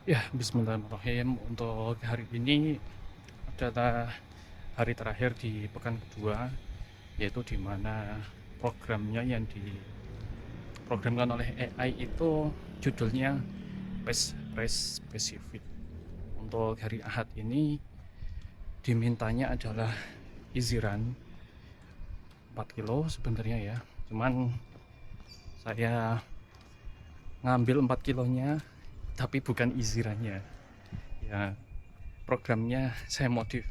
Ya, bismillahirrahmanirrahim. Untuk hari ini adalah hari terakhir di pekan kedua, yaitu di mana programnya yang diprogramkan oleh AI itu judulnya Race Specific. Untuk hari Ahad ini dimintanya adalah easy run 4 kilo sebenarnya ya. Cuman saya ngambil 4 kilonya tapi bukan easy run-nya. Ya, programnya saya modif.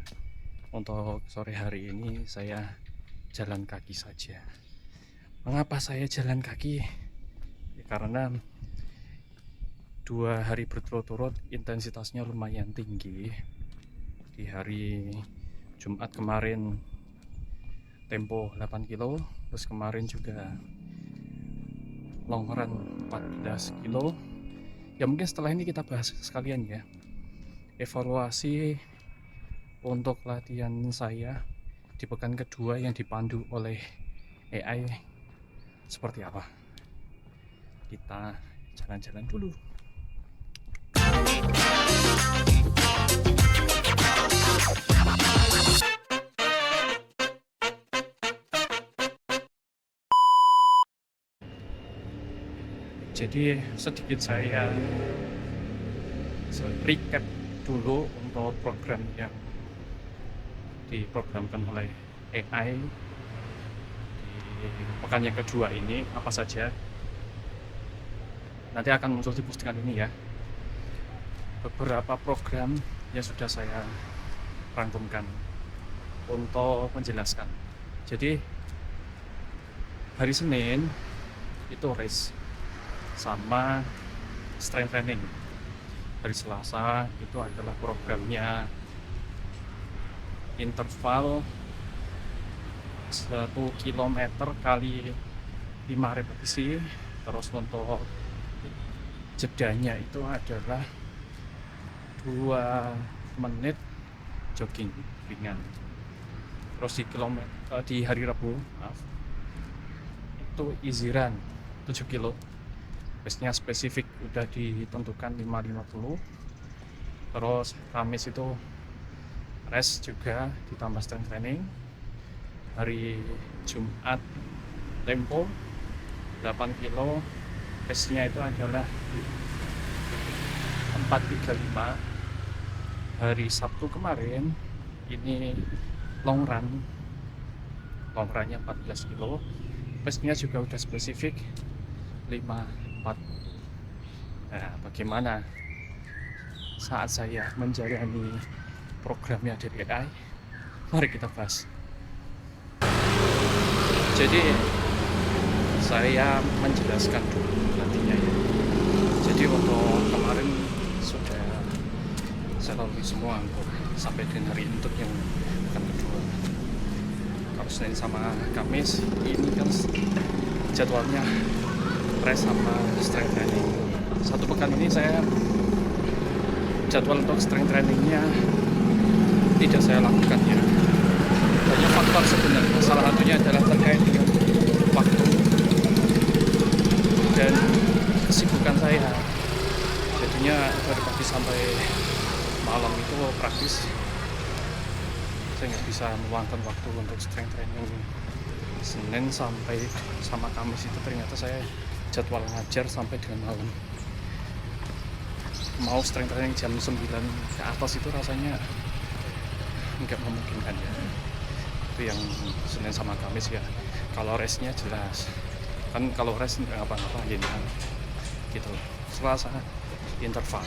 Untuk sore hari ini saya jalan kaki saja. Mengapa saya jalan kaki? Ya, karena 2 hari berturut-turut intensitasnya lumayan tinggi. Di hari Jumat kemarin tempo 8 kilo, terus kemarin juga long run 14 kilo. Ya mungkin setelah ini kita bahas sekalian ya, evaluasi untuk latihan saya di pekan kedua yang dipandu oleh AI seperti apa. Kita jalan-jalan dulu. Jadi sedikit saya recap dulu untuk program yang diprogramkan oleh AI di pekan yang kedua ini apa saja. Nanti akan muncul di postingan ini ya, beberapa program yang sudah saya rangkumkan untuk menjelaskan. Jadi hari Senin itu race sama strength training. Hari Selasa itu adalah programnya interval 1 km kali 5 repetisi. Terus untuk jedanya itu adalah 2 menit jogging ringan. Terus di hari Rabu itu easy run 7 kilo. Pace-nya spesifik udah ditentukan 5.50. Terus Kamis itu rest juga ditambah strength training. Hari Jumat tempo 8 kilo, pace-nya itu adalah 4.35. Hari Sabtu kemarin ini long run-nya 14 kilo, pace-nya juga udah spesifik 5.40. Nah, bagaimana saat saya menjalani programnya dari AI? Mari kita bahas. Jadi saya menjelaskan dulu nantinya ya. Jadi untuk kemarin sudah saya lalui semua untuk sampai dengan hari untuk yang pekan kedua. Kalau Senin sama Kamis ini kan jadwalnya rest sama strength training. Satu pekan ini saya jadwal untuk strength trainingnya tidak saya lakukan ya. Banyak faktor sebenarnya. Salah satunya adalah terkait dengan waktu dan kesibukan saya. Jadinya dari pagi sampai malam itu praktis saya nggak bisa meluangkan waktu untuk strength training. Senin sampai sama Kamis itu ternyata saya jadwal ngajar sampai dengan malam. Mau strength training jam 9 ke atas itu rasanya nggak memungkinkan ya. Itu yang Senin sama Kamis ya. Kalau restnya jelas kan, kalau rest nggak ngapa-ngapain kan gitu. Selasa interval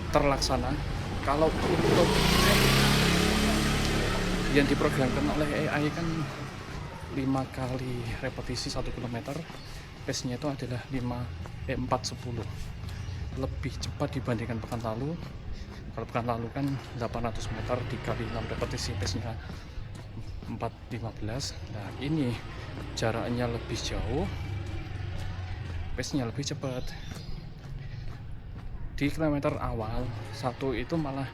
terlaksana. Kalau untuk yang diprogramkan oleh AI kan 5 kali repetisi 1 km, pace-nya itu adalah 4.10, lebih cepat dibandingkan pekan lalu. Kalau pekan lalu kan 800 meter dikali 6 repetisi, pace-nya 4.15. Nah ini jaraknya lebih jauh, pace-nya lebih cepat. Di kilometer awal 1 itu malah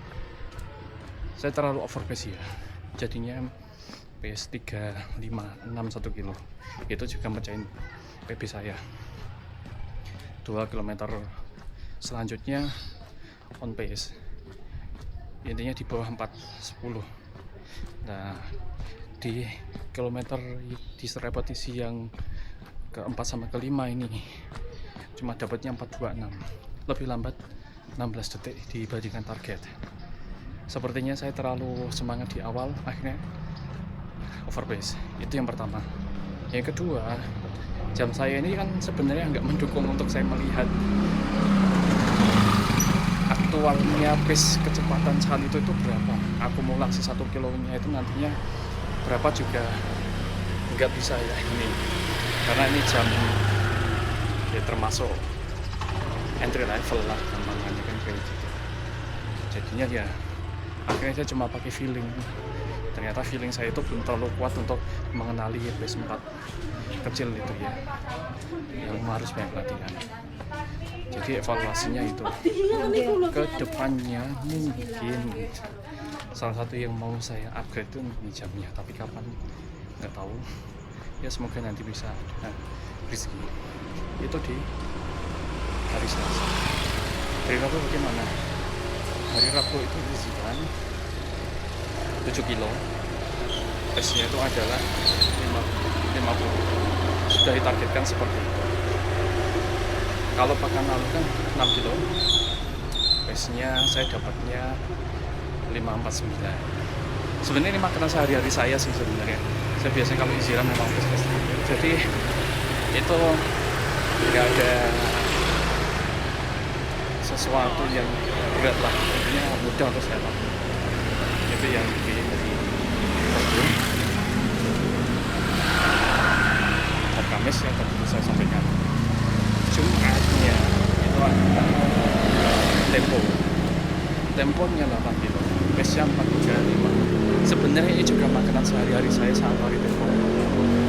saya terlalu over pace ya, jadinya pace 3.56 1 kilo. Itu juga mecahin PB saya. 2 km selanjutnya on pace, intinya di bawah 4:10. Nah, di kilometer di repetisi yang keempat sama kelima ini cuma dapatnya 4:26, lebih lambat 16 detik dibandingkan target. Sepertinya saya terlalu semangat di awal, akhirnya overpace. Itu yang pertama. Yang kedua, jam saya ini kan sebenarnya nggak mendukung untuk saya melihat aktualnya pace kecepatan sekali itu berapa, akumulasi 1 kilonya itu nantinya berapa juga nggak bisa ya ini, karena ini jam ya termasuk entry level lah namanya kan kayak gitu. Jadinya ya akhirnya saya cuma pakai feeling. Ternyata feeling saya itu belum terlalu kuat untuk mengenali pace 4 kecil itu ya, yang harus banyak latihan. Jadi evaluasinya itu ke depannya mungkin salah satu yang mau saya upgrade itu ini jamnya, tapi kapan nggak tahu ya, semoga nanti bisa ada rezeki. Itu di hari Selasa. Hari Rabu bagaimana? Hari Rabu itu disikan 7 kilo, pace-nya itu adalah 50, sudah ditargetkan seperti itu. Kalau pekan lalu kan 6 kilo, pace-nya saya dapatnya 5:49. Sebenarnya ini makanan sehari-hari saya sih sebenarnya. Saya biasanya kalau isiran memang pace, jadi itu nggak ada sesuatu yang berat lah, intinya mudah untuk saya lakukan. Itu yang bikin dari Rabu dan Kamis yang tadi saya sampaikan. Jumatnya itu ada temponya 8 kilo, pace-nya 4:35. Sebenarnya ini juga makanan sehari-hari saya saat hari tempo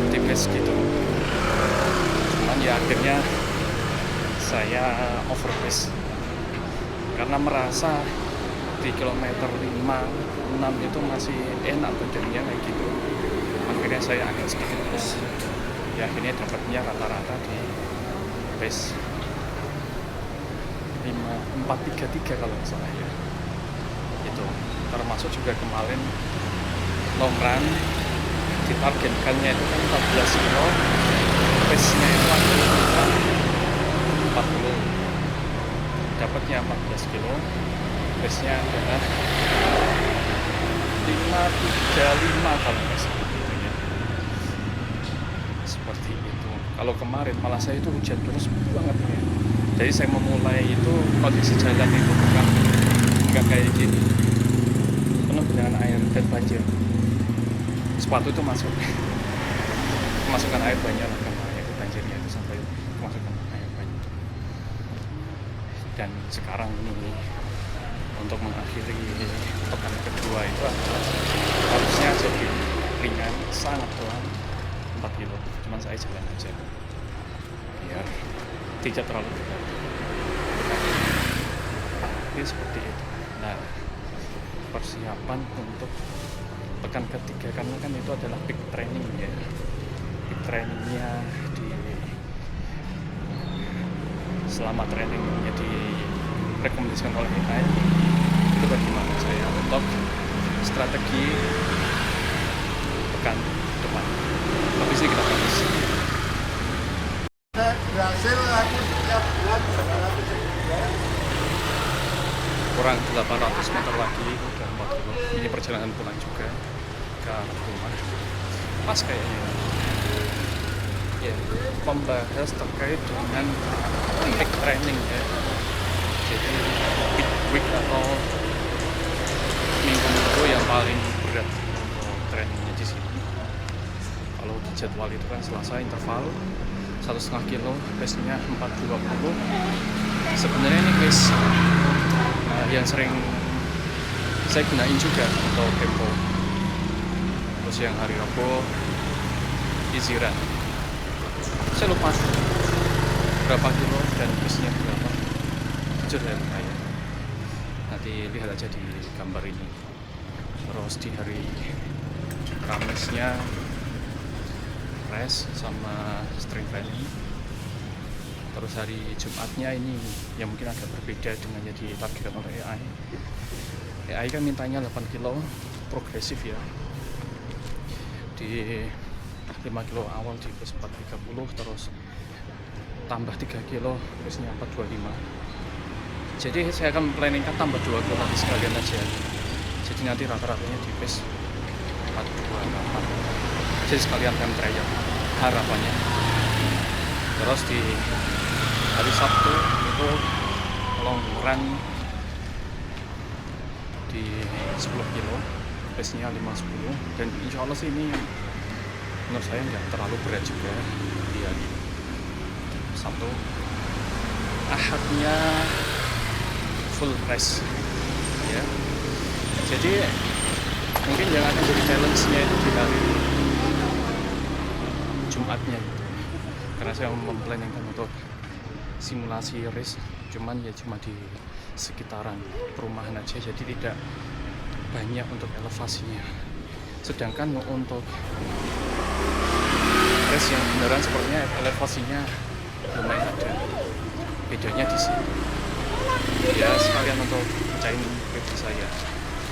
di pace gitu, cuman ya akhirnya saya overpace karena merasa di kilometer 5-6 itu masih enak badannya kayak gitu. Akhirnya saya agak sedikit push, ya akhirnya dapatnya rata-rata di pace 4:33 kalau nggak salah ya. Itu termasuk juga kemarin long run ditargetkannya itu kan 14 kilo, pace-nya itu adalah 40, dapatnya 14 kilo, pace-nya adalah 5:35 kalau nggak salah gitu ya. Seperti itu. Kalau kemarin malah saya itu hujan terus banget ya. Jadi saya memulai itu kondisi jalan itu bukan nggak kayak gini, penuh dengan air dan banjir. Sepatu itu masukkan air banyak lah karena itu banjirnya itu sampai masukkan air banyak. Dan sekarang ini untuk mengakhiri pekan kedua itu harusnya jadi ringan, sangat pelan 4 kilo, cuman saya jalan aja biar tidak terlalu berat. Ini seperti itu. Nah, persiapan untuk pekan ketiga karena kan itu adalah peak training ya. Peak trainingnya selama trainingnya direkomendasikan oleh AI, itu bagaimana saya untuk strategi pekan depan. Tapi sih kita bahas. Berhasil aku setiap bulan Kurang 800 meter lagi udah 4 kilo. Ini perjalanan pulang juga ke arah rumah. Pas kayaknya ya, membahas terkait dengan peak training ya. Jadi peak week atau minggu-minggu yang paling berat untuk trainingnya di sini. Kalau di jadwal itu kan Selasa interval 1,5 kilo, pace-nya 4:20. Sebenarnya ini pace yang sering saya gunain juga untuk tempo. Terus yang hari Rabu easy run. Saya lupa berapa kilo dan pace-nya berapa. Jujur saya lupa ya. Nanti lihat aja di gambar ini. Terus di hari Kamisnya rest sama strength training. Terus hari Jumatnya ini yang mungkin agak berbeda dengan yang ditargetkan oleh AI. AI kan mintanya 8 kilo progresif ya, di 5 kilo awal di bus 430, terus tambah 3 kilo busnya 425. Jadi saya akan planningkan tambah 2 kilo nanti sekalian aja, jadi nanti rata-ratanya di bus 428, jadi sekalian time trial harapannya. Terus di hari Sabtu itu long run di 10 kilo busnya 510, dan insya Allah sih ini menurut saya nggak terlalu berat juga di hari Sabtu. Ahadnya full rest ya, jadi mungkin yang akan jadi challenge-nya itu di hari Jumatnya gitu, karena saya memplaningkan untuk simulasi race, cuman ya cuma di sekitaran perumahan aja, jadi tidak banyak untuk elevasinya. Sedangkan untuk race yang beneran sepertinya elevasinya lumayan ada, bedanya di sini ya. Sekalian untuk mecahin PB saya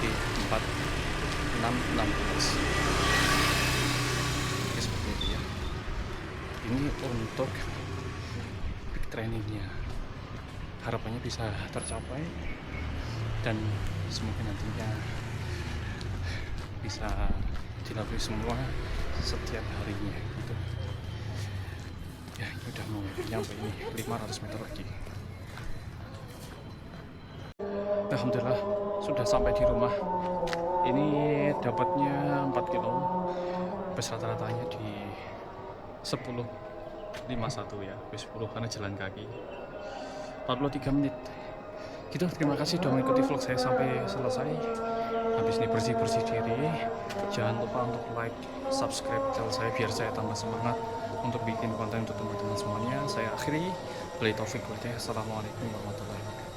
di 4616. Oke, seperti itu ya. Ini untuk peak trainingnya, harapannya bisa tercapai dan semoga nantinya bisa dilalui semua setiap harinya gitu ya. Ini udah mau nyampe ini 500 meter lagi. Alhamdulillah sudah sampai di rumah. Ini dapatnya 4 kilo, bus rata-ratanya di 10.51 ya, bus 10 karena jalan kaki 43 menit gitu. Terima kasih sudah mengikuti vlog saya sampai selesai. Habis ini bersih-bersih diri, jangan lupa untuk like, subscribe channel saya biar saya tambah semangat untuk bikin konten untuk teman-teman semuanya. Saya akhiri, wabillahi taufiq wal hidayah. Assalamualaikum warahmatullahi wabarakatuh.